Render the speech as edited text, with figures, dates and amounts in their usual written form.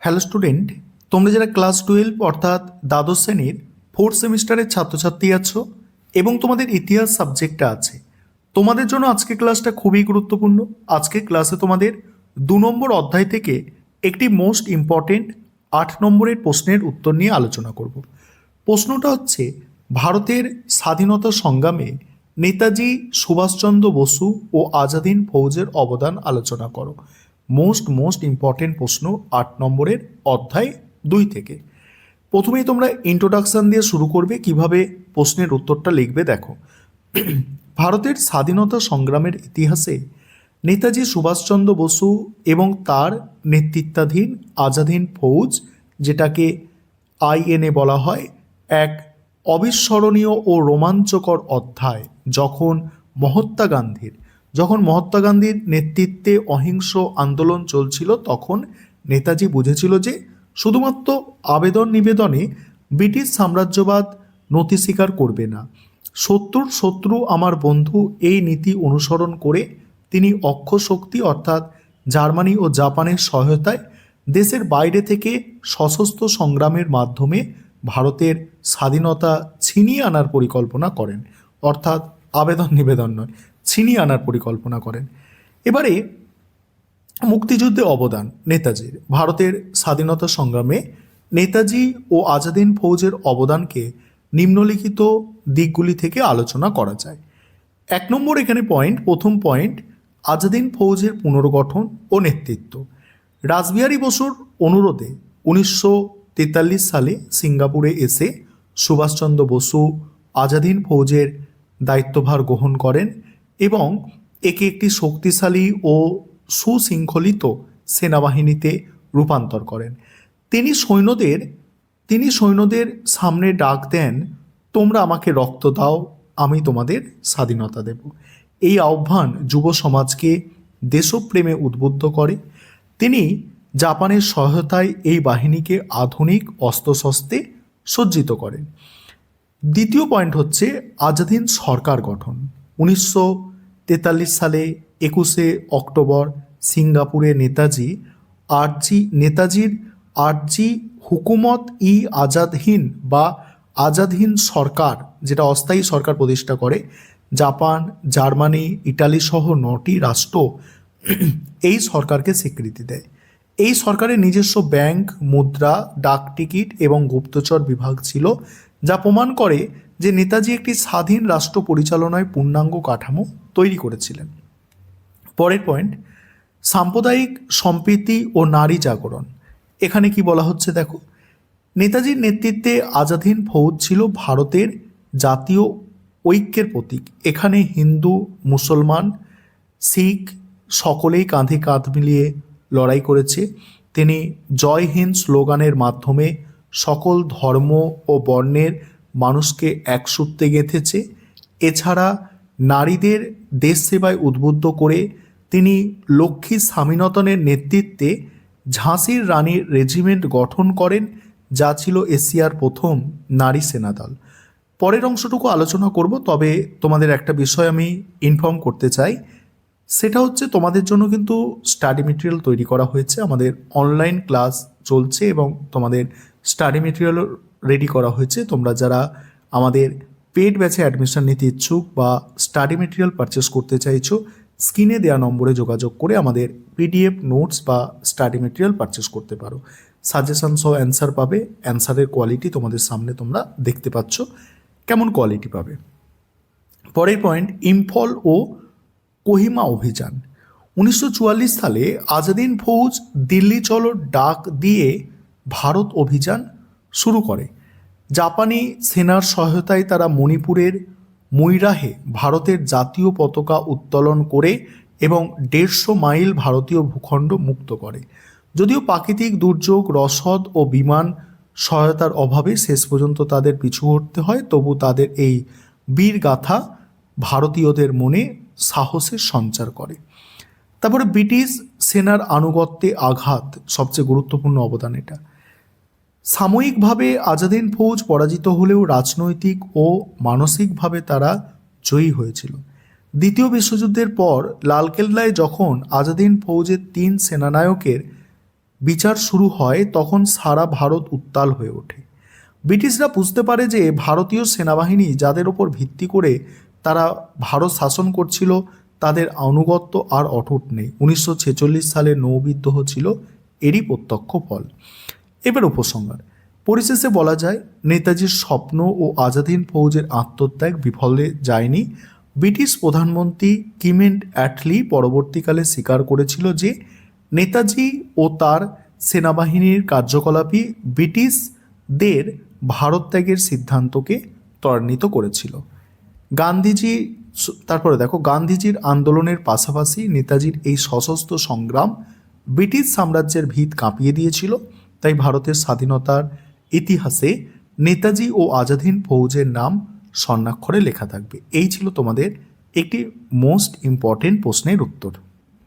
Hello student, তোমরা যারা class 12 অর্থাৎ দ্বাদশ শ্রেণীর ফোর্থ সেমিস্টারের ছাত্রছাত্রী আছো এবং তোমাদের ইতিহাস সাবজেক্টটা আছে, তোমাদের জন্য আজকে ক্লাসটা খুবই গুরুত্বপূর্ণ। আজকে ক্লাসে তোমাদের 2 নম্বর অধ্যায় থেকে একটি মোস্ট ইম্পর্টেন্ট 8 নম্বরের প্রশ্নের উত্তর নিয়ে আলোচনা করব। প্রশ্নটা হচ্ছে, ভারতের স্বাধীনতা সংগ্রামে নেতাজি সুভাষচন্দ্র বসু ও আজাদ হিন্দ ফৌজের অবদান আলোচনা করো। মোস্ট ইম্পর্টেন্ট প্রশ্ন 8 নম্বরের অধ্যায় 2 থেকে। প্রথমেই তোমরা ইন্ট্রোডাকশন দিয়ে শুরু করবে, কিভাবে প্রশ্নের উত্তরটা লিখবে দেখো। ভারতের স্বাধীনতা সংগ্রামের ইতিহাসে নেতাজি সুভাষচন্দ্র বসু এবং তার নেতৃত্বাধীন আজাদ হিন্দ ফৌজ, যেটাকে আইএনএ বলা হয়, এক অবিস্মরণীয় ও রোমাঞ্চকর অধ্যায়। যখন মহাত্মা গান্ধীর নেতৃত্বে অহিংস আন্দোলন চলছিল, তখন নেতাজি বুঝেছিল যে শুধুমাত্র আবেদন নিবেদনে ব্রিটিশ সাম্রাজ্যবাদ নতি স্বীকার করবে না। শত্রুর শত্রু আমার বন্ধু, এই নীতি অনুসরণ করে তিনি অক্ষ শক্তি অর্থাৎ জার্মানি ও জাপানের সহায়তায় দেশের বাইরে থেকে সশস্ত্র সংগ্রামের মাধ্যমে ভারতের স্বাধীনতা ছিনিয়ে আনার পরিকল্পনা করেন। অর্থাৎ আবেদন নিবেদন নয়, ছিনিয়ে আনার পরিকল্পনা করেন। এবারে মুক্তিযুদ্ধে অবদান নেতাজির। ভারতের স্বাধীনতা সংগ্রামে নেতাজি ও আজাদ হিন্দ ফৌজের অবদানকে নিম্নলিখিত দিকগুলি থেকে আলোচনা করা যায়। 1 নম্বর এখানে পয়েন্ট, প্রথম পয়েন্ট, আজাদ হিন্দ ফৌজের পুনর্গঠন ও নেতৃত্ব। রাসবিহারী বসুর অনুরোধে 1943 সালে সিঙ্গাপুরে এসে সুভাষচন্দ্র বসু আজাদ হিন্দ ফৌজের দায়িত্বভার গ্রহণ করেন এবং একে একটি শক্তিশালী ও সুশৃঙ্খলিত সেনাবাহিনীতে রূপান্তর করেন। তিনি সৈন্যদের সামনে ডাক দেন, তোমরা আমাকে রক্ত দাও, আমি তোমাদের স্বাধীনতা দেব। এই আহ্বান যুব সমাজকে দেশপ্রেমে উদ্বুদ্ধ করে। তিনি জাপানের সহায়তায় এই বাহিনীকে আধুনিক অস্ত্রশস্ত্রে সজ্জিত করেন। দ্বিতীয় পয়েন্ট হচ্ছে আজাদ হিন্দ সরকার গঠন। 1943 সালে 21শে অক্টোবর সিঙ্গাপুরে নেতাজির আরজি হুকুমত ই আজাদ হিন্দ বা আজাদ হিন্দ সরকার, যেটা অস্থায়ী সরকার প্রতিষ্ঠা করে। জাপান, জার্মানি, ইটালি সহ 9টি রাষ্ট্র এই সরকারকে স্বীকৃতি দেয়। এই সরকারের নিজস্ব ব্যাংক, মুদ্রা, ডাক টিকিট এবং গুপ্তচর বিভাগ ছিল, যা প্রমাণ করে যে নেতাজি একটি স্বাধীন রাষ্ট্র পরিচালনায় পূর্ণাঙ্গ কাঠামো তৈরি করেছিলেন। পরের পয়েন্ট, সাম্প্রদায়িক সম্প্রীতি ও নারী জাগরণ। এখানে কি বলা হচ্ছে দেখো, নেতাজির নেতৃত্বে আজাদ হিন্দ ফৌজ ছিল ভারতের জাতীয় ঐক্যের প্রতীক। এখানে হিন্দু, মুসলমান, শিখ সকলেই কাঁধে কাঁধ মিলিয়ে লড়াই করেছে। তিনি জয় হিন্দ স্লোগানের মাধ্যমে সকল ধর্ম ও বর্ণের মানুষকে এক সূত্রে গেঁথেছে। এছাড়া নারীদের দেশ সেবায় উদ্বুদ্ধ করে তিনি লক্ষ্মী স্বামীনাথনের নেতৃত্বে ঝাঁসির রানীর রেজিমেন্ট গঠন করেন, যা ছিল এশিয়ার প্রথম নারী সেনাদল। পরের অংশটুকু আলোচনা করব, তবে তোমাদের একটা বিষয় আমি ইনফর্ম করতে চাই, সেটা হচ্ছে তোমাদের জন্য কিন্তু স্টাডি মেটেরিয়াল তৈরি করা হয়েছে। আমাদের অনলাইন ক্লাস চলছে এবং তোমাদের স্টাডি মেটেরিয়াল রেডি করা হয়েছে। তোমরা যারা আমাদের পেড ব্যাচে অ্যাডমিশন নিতে ইচ্ছুক বা স্টাডি মেটেরিয়াল পারচেস করতে চাইছো, স্ক্রিনে দেওয়া নম্বরে যোগাযোগ করে আমাদের পিডিএফ নোটস বা স্টাডি মেটেরিয়াল পারচেস করতে পারো। সাজেশন সহ অ্যান্সার পাবে। অ্যান্সারের কোয়ালিটি তোমাদের সামনে তোমরা দেখতে পাচ্ছ কেমন কোয়ালিটি পাবে। পরের পয়েন্ট, ইম্ফল ও কোহিমা অভিযান। 1944 সালে আজাদ হিন্দ ফৌজ দিল্লি চলো ডাক দিয়ে ভারত অভিযান শুরু করে। জাপানি সেনার সহায়তায় তারা মণিপুরের মৈরাহে ভারতের জাতীয় পতাকা উত্তোলন করে এবং 150 মাইল ভারতীয় ভূখণ্ড মুক্ত করে। যদিও প্রাকৃতিক দুর্যোগ, রসদ ও বিমান সহায়তার অভাবে শেষ পর্যন্ত তাদের পিছু হটতে হয়, তবু তাদের এই বীর গাথা ভারতীয়দের মনে সাহসের সঞ্চার করে। তারপরে ব্রিটিশ সেনার আনুগত্যে আঘাত, সবচেয়ে গুরুত্বপূর্ণ অবদান এটা। সাময়িকভাবে আজাদ হিন্দ ফৌজ পরাজিত হলেও রাজনৈতিক ও মানসিকভাবে তারা জয়ী হয়েছিল। দ্বিতীয় বিশ্বযুদ্ধের পর লালকেল্লায় যখন আজাদ হিন্দ ফৌজের 3 সেনানায়কের বিচার শুরু হয় তখন সারা ভারত উত্তাল হয়ে ওঠে। ব্রিটিশরা বুঝতে পারে যে ভারতীয় সেনাবাহিনী যাদের ওপর ভিত্তি করে তারা ভারত শাসন করছিল তাদের আনুগত্য আর অটুট নেই। 1946 সালে নৌবিদ্রোহ ছিল এরই প্রত্যক্ষ ফল। এবার উপসংহার। পরিশেষে বলা যায় নেতাজির স্বপ্ন ও আজাদ হিন্দ ফৌজের আত্মত্যাগ বিফলে যায়নি। ব্রিটিশ প্রধানমন্ত্রী ক্লিমেন্ট অ্যাটলি পরবর্তীকালে স্বীকার করেছিল যে নেতাজি ও তার সেনাবাহিনীর কার্যকলাপই ব্রিটিশদের ভারত ত্যাগের সিদ্ধান্তকে ত্বরান্বিত করেছিল। গান্ধীজি, তারপরে দেখো, গান্ধীজির আন্দোলনের পাশাপাশি নেতাজির এই সশস্ত্র সংগ্রাম ব্রিটিশ সাম্রাজ্যের ভিত কাঁপিয়ে দিয়েছিল। তাই ভারতের স্বাধীনতার ইতিহাসে নেতাজি ও আজাদ হিন্দ ফৌজের নাম স্বর্ণাক্ষরে লেখা থাকবে। এই ছিল তোমাদের একটি মোস্ট ইম্পর্টেন্ট প্রশ্নের উত্তর।